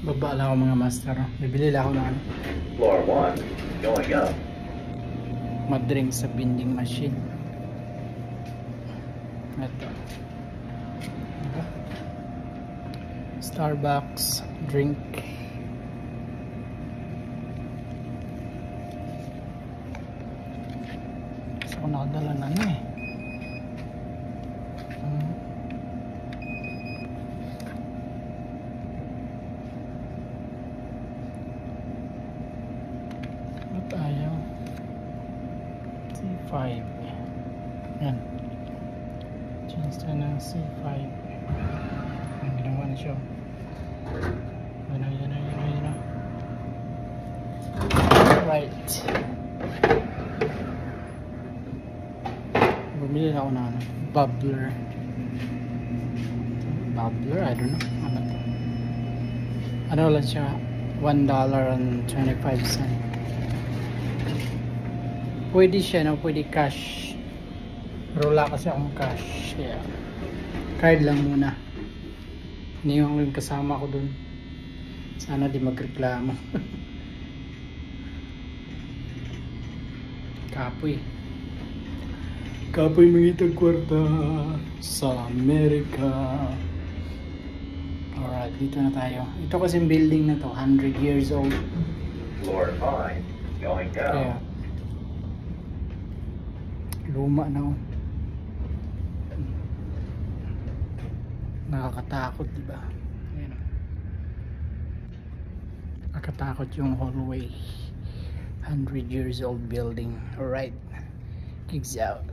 Baba lang ako mga master. Bibili lang ako ng ano, Floor 1, going up. madrink sa vending machine. Ito. Diba? Starbucks drink. Gusto ko nakadala na ano eh. Ayaw C5 yan, change tayo ng C5. Ang ginawa na siya, yan na. Right, bumili ako ng bubbler, I don't know ano lang siya, $1.25. Pwede siya, no? Pwede cash. Pero wala kasi akong cash. Yeah. Card lang muna. Iniwan ko yung kasama ko dun. Sana di magreklamo. Kapoy. Kapoy mangitag kwarta sa Amerika. Alright, dito na tayo. Ito kasing building na to, 100 years old. Floor 5, going down. Kaya luma na oh. Nakakatakot, diba? Ayan. Nakakatakot yung hallway. 100 years old building. Alright, gigs out.